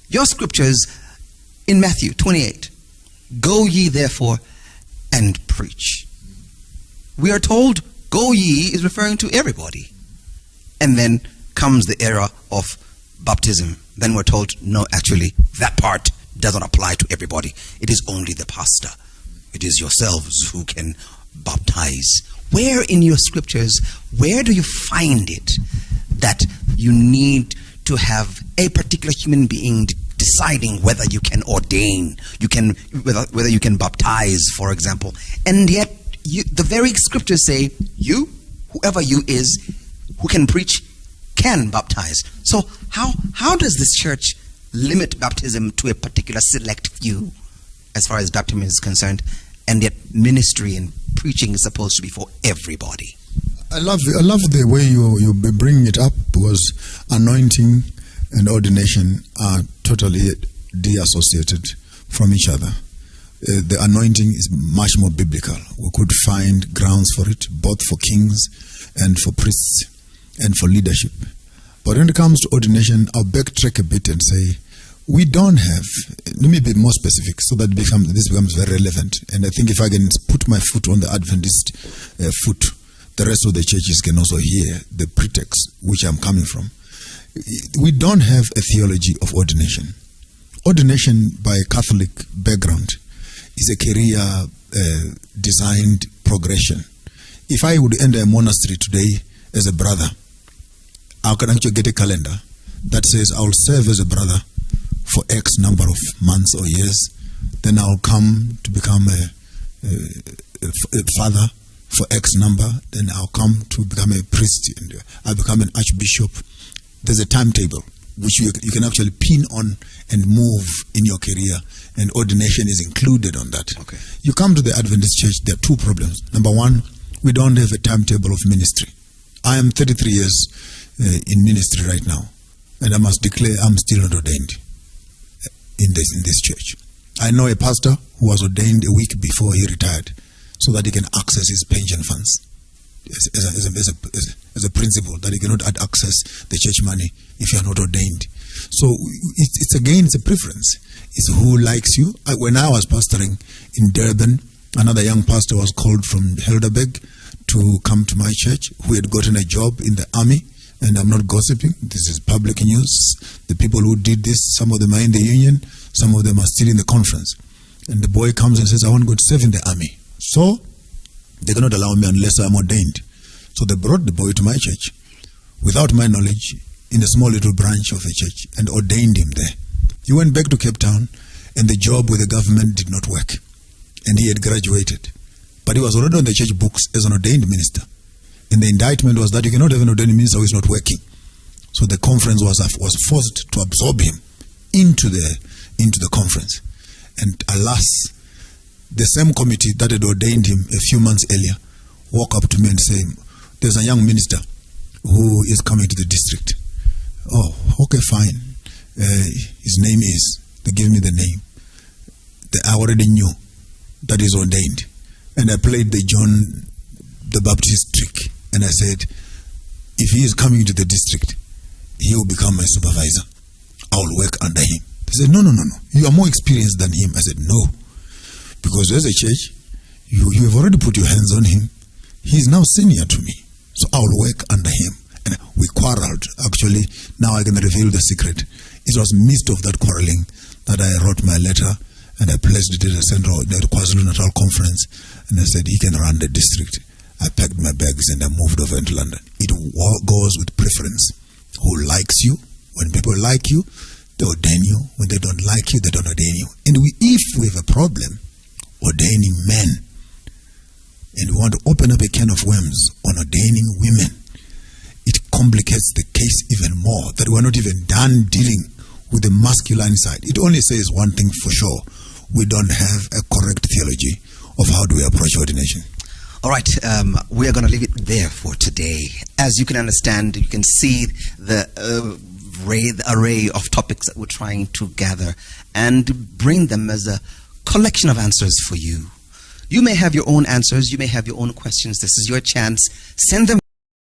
Your scriptures in Matthew 28, go ye therefore and preach. We are told go ye is referring to everybody. And then comes the era of baptism. Then we're told, no, actually, that part doesn't apply to everybody. It is only the pastor. It is yourselves who can baptize. Where in your scriptures, where do you find it that you need to have a particular human being deciding whether you can ordain, whether you can baptize, for example, and yet the very scriptures say you, whoever you is, who can preach, can baptize. So how does this church limit baptism to a particular select few as far as baptism is concerned, and yet ministry and preaching is supposed to be for everybody? I love the way you bring it up, because anointing and ordination are totally de-associated from each other. The anointing is much more biblical. We could find grounds for it, both for kings and for priests and for leadership. But when it comes to ordination, I'll backtrack a bit and say, we don't have, let me be more specific so that this becomes very relevant. And I think if I can put my foot on the Adventist foot, the rest of the churches can also hear the pretext which I'm coming from. We don't have a theology of ordination. Ordination by a Catholic background is a career designed progression. If I would enter a monastery today as a brother, I can actually get a calendar that says I'll serve as a brother for X number of months or years. Then I'll come to become a father for X number. Then I'll come to become a priest, and I'll become an archbishop. There's a timetable which you can actually pin on and move in your career, and ordination is included on that. Okay. You come to the Adventist church, there are two problems. Number one, we don't have a timetable of ministry. I am 33 years in ministry right now, and I must declare I'm still not ordained in this church. I know a pastor who was ordained a week before he retired so that he can access his pension funds as a principle, that he cannot access the church money if you are not ordained. So it's a preference. It's who likes you. When I was pastoring in Durban, another young pastor was called from Helderberg to come to my church, who had gotten a job in the army. And I'm not gossiping, this is public news. The people who did this, some of them are in the union, some of them are still in the conference. And the boy comes and says, I want to go to serve in the army. So they cannot allow me unless I'm ordained. So they brought the boy to my church without my knowledge, in a small little branch of a church, and ordained him there. He went back to Cape Town, and the job with the government did not work. And he had graduated. But he was already on the church books as an ordained minister. And the indictment was that you cannot have an ordained minister who is not working. So the conference was forced to absorb him into the conference. And alas, the same committee that had ordained him a few months earlier walk up to me and say, there's a young minister who is coming to the district. Oh, okay, fine. His name is, they give me the name. I already knew that he's ordained. And I played the John the Baptist trick. And I said, if he is coming to the district, he will become my supervisor. I will work under him. He said, no. You are more experienced than him. I said, no. Because as a church, you have already put your hands on him. He is now senior to me. So I will work under him. And we quarreled. Actually, now I can reveal the secret. It was midst of that quarreling that I wrote my letter, and I placed it at the KwaZulu-Natal conference. And I said, he can run the district. I packed my bags and I moved over into London. It goes with preference. Who likes you? When people like you, they ordain you. When they don't like you, they don't ordain you. And if we have a problem ordaining men, and we want to open up a can of worms on ordaining women, it complicates the case even more, that we're not even done dealing with the masculine side. It only says one thing for sure: we don't have a correct theology of how do we approach ordination. All right, we are going to leave it there for today. As you can understand, you can see the array of topics that we're trying to gather and bring them as a collection of answers for you. You may have your own answers. You may have your own questions. This is your chance. Send them.